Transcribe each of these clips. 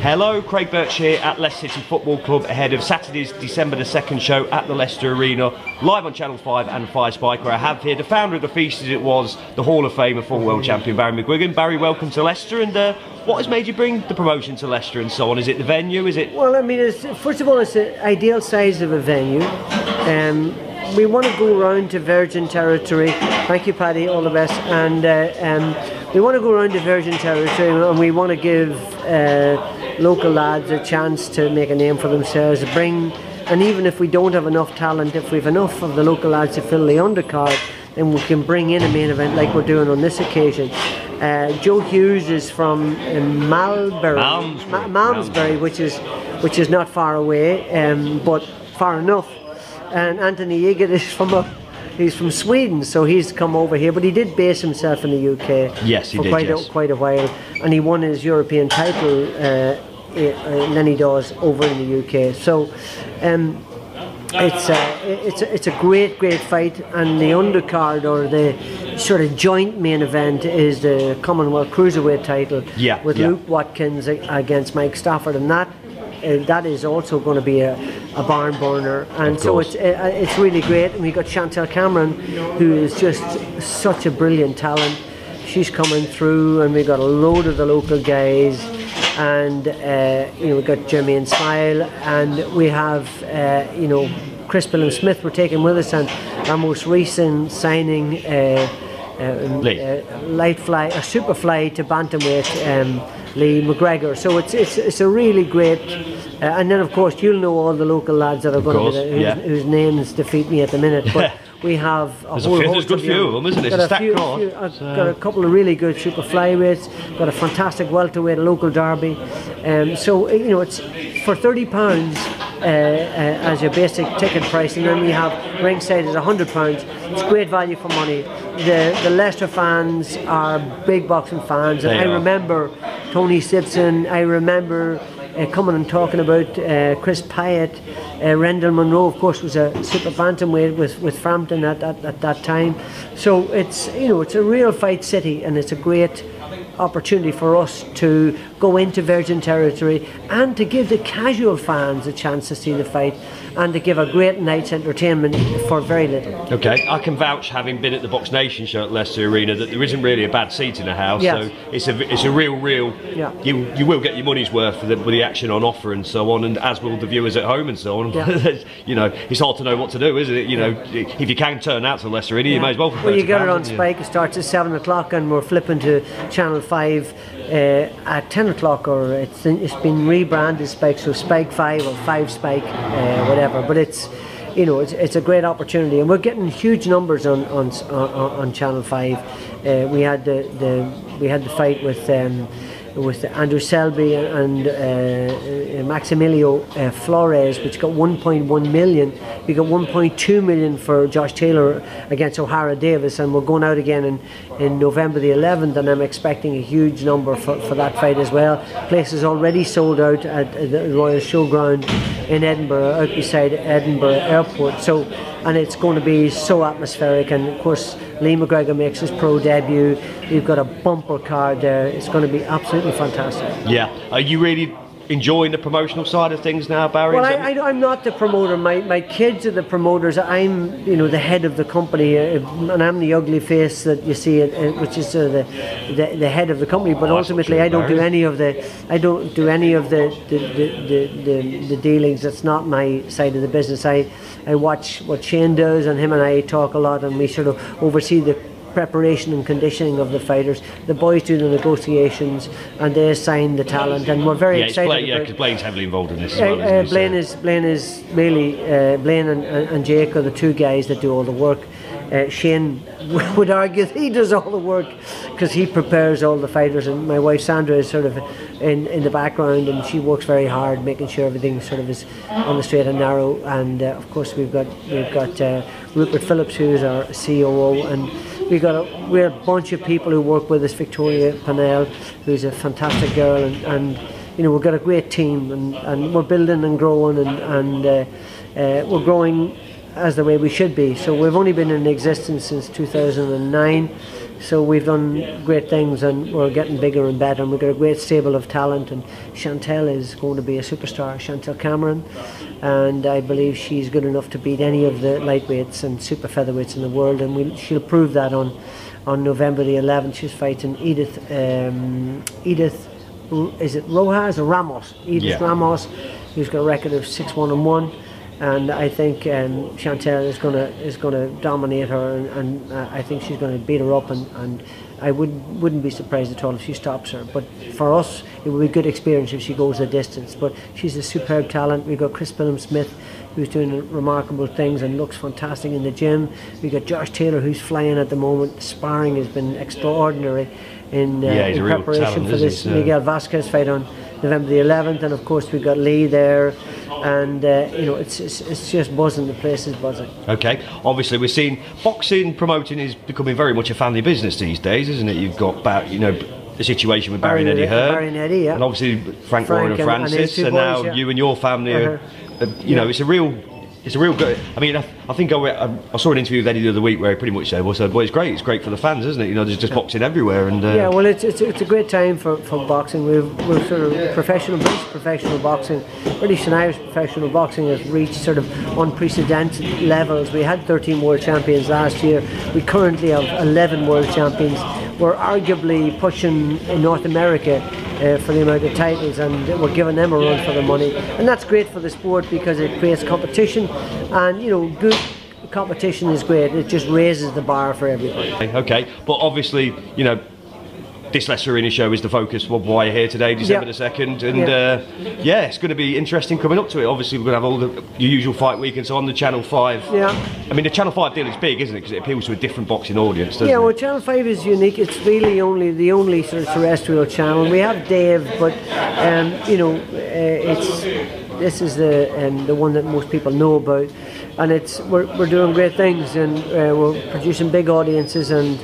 Hello, Craig Birch here at Leicester City Football Club ahead of Saturday's December the 2nd show at the Leicester Arena, live on Channel 5 and 5 Spike, where I have here the founder of the feast, as it was, the Hall of Famer, former world champion Barry McGuigan. Barry, welcome to Leicester, and what has made you bring the promotion to Leicester and so on? Is it the venue? Is it? Well, I mean, first of all, it's the ideal size of a venue. We want to go around to Virgin Territory. Thank you, Paddy, all the best. And we want to go around to Virgin Territory, and we want to give local lads a chance to make a name for themselves. And even if we don't have enough talent, if we have enough of the local lads to fill the undercard, then we can bring in a main event like we're doing on this occasion. Joe Hughes is from Malmesbury, which is not far away, but far enough. And Anthony Egan is he's from Sweden, so he's come over here, but he did base himself in the UK. Yes, he did. Quite a while, and he won his European title. Then he does over in the UK. So it's a great fight, and the undercard, or the sort of joint main event, is the Commonwealth Cruiserweight title with Luke Watkins against Mike Stafford, and that is also going to be a barn burner, and so it's really great. And we got Chantel Cameron, who is just such a brilliant talent. She's coming through, and we got a load of the local guys, and we got Jermaine Smile, and we have Chris Billam Smith we're taking with us, and our most recent signing, Superfly to bantamweight, Lee McGregor. So it's a really great, and then of course you'll know all the local lads that are going to be there, whose names defeat me at the minute, but we have there's a good few of them, isn't it? It's a stacked card. Got a couple of really good super flyweights, got a fantastic welterweight, a local derby, so it's for £30 as your basic ticket price, and then we have ringside is £100. It's great value for money. The Leicester fans are big boxing fans, and I remember Tony Sibson, I remember coming and talking about Chris Pyatt. Rendell Monroe, of course, was a super bantamweight with Frampton at that time. So it's a real fight city, and it's a great opportunity for us to go into Virgin Territory and to give the casual fans a chance to see the fight, and to give a great night's entertainment for very little. Okay, I can vouch, having been at the Box Nation show at Leicester Arena, that there isn't really a bad seat in the house. So it's a real you will get your money's worth with the action on offer and so on, and as will the viewers at home and so on. It's hard to know what to do, isn't it? If you can turn out to Leicester Arena, you may as well. Well, you get it on Spike. It starts at 7 o'clock, and we're flipping to Channel 5 at 10 o'clock, or it's been rebranded Spike, so Spike 5 or 5 Spike, whatever. But it's a great opportunity, and we're getting huge numbers on Channel 5. We had the fight with Andrew Selby and Maximilio Flores, which got 1.1 million. We got 1.2 million for Josh Taylor against O'Hara Davis, and we're going out again in November the 11th, and I'm expecting a huge number for that fight as well. Place is already sold out at the Royal Showground in Edinburgh, out beside Edinburgh Airport. So, and it's going to be so atmospheric, and of course Lee McGregor makes his pro debut. We've got a bumper card there. It's going to be absolutely fantastic. Yeah. Are you really enjoying the promotional side of things now, Barry? Well, I'm not the promoter. My kids are the promoters. I'm the head of the company, and I'm the ugly face that you see, which is the head of the company. But ultimately, I don't do any of the dealings. That's not my side of the business. I watch what Shane does, and him and I talk a lot, and we sort of oversee the preparation and conditioning of the fighters. The boys do the negotiations, and they assign the talent, and we're very excited. Because Blaine's heavily involved in this as well, Blain is really Blain and Jake are the two guys that do all the work. Shane would argue that he does all the work because he prepares all the fighters, and my wife Sandra is sort of in the background, and she works very hard making sure everything sort of is on the straight and narrow. And of course we've got Rupert Phillips, who's our COO, and we're a bunch of people who work with us. Victoria Pannell, who's a fantastic girl, and we've got a great team, and we're building and growing, and we're growing as the way we should be. So we've only been in existence since 2009, So we've done great things, and we're getting bigger and better, and we've got a great stable of talent, and Chantel is going to be a superstar, Chantel Cameron, and I believe she's good enough to beat any of the lightweights and super featherweights in the world, and she'll prove that on November the 11th. She's fighting Edith, is it Rojas or Ramos? Edith Ramos, who's got a record of 6-1-1. And I think Chantel is gonna dominate her, and I think she's going to beat her up, and I wouldn't be surprised at all if she stops her. But for us, it would be a good experience if she goes the distance. But she's a superb talent. We've got Chris Billum-Smith, who's doing remarkable things and looks fantastic in the gym. We've got Josh Taylor, who's flying at the moment. The sparring has been extraordinary in preparation for this Miguel Vasquez fight on November the 11th, and of course we've got Lee there, and it's just buzzing. The place is buzzing. Okay, obviously we're seeing boxing promoting is becoming very much a family business these days, isn't it? You've got the situation with Barry and Eddie Hearn, and obviously Frank Warren and Francis, and now you and your family are, it's a real good. I mean, I think I saw an interview with Eddie the other week where he pretty much said, well, it's great for the fans, isn't it? There's just boxing everywhere, and well, it's a great time for boxing. We're sort of professional boxing. British and Irish professional boxing has reached sort of unprecedented levels. We had 13 world champions last year. We currently have 11 world champions. We're arguably pushing in North America for the amount of titles, and we're giving them a run for the money, and that's great for the sport because it creates competition, and good competition is great. It just raises the bar for everybody. Okay, but obviously this Leicester Arena show is the focus of why you're here today, December the 2nd, and it's going to be interesting coming up to it. Obviously we're going to have all the usual fight weekends on the Channel 5. I mean, the Channel 5 deal is big, isn't it, because it appeals to a different boxing audience, doesn't it? Well, Channel 5 is unique. It's really the only sort of terrestrial channel. We have Dave, but this is the one that most people know about, and we're doing great things, and we're producing big audiences, and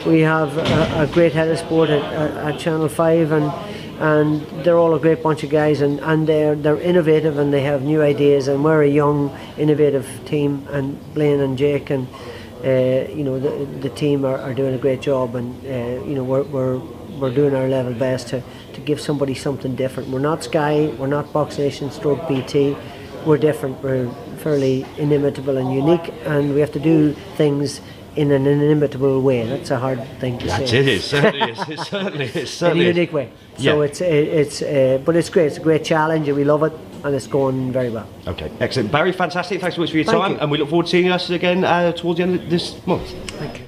we have a great head of sport at Channel 5, and they're all a great bunch of guys, and they're innovative, and they have new ideas, and we're a young, innovative team, and Blain and Jake and the team are doing a great job, and we're doing our level best to give somebody something different. We're not Sky, we're not Box Nation / BT. We're different. We're fairly inimitable and unique, and we have to do things in an inimitable way. That's a hard thing to say. It certainly is. It certainly is. In a unique way. So but it's great. It's a great challenge, and we love it, and it's going very well. Okay, excellent. Barry, fantastic. Thanks so much for your time, and we look forward to seeing us again towards the end of this month. Thank you.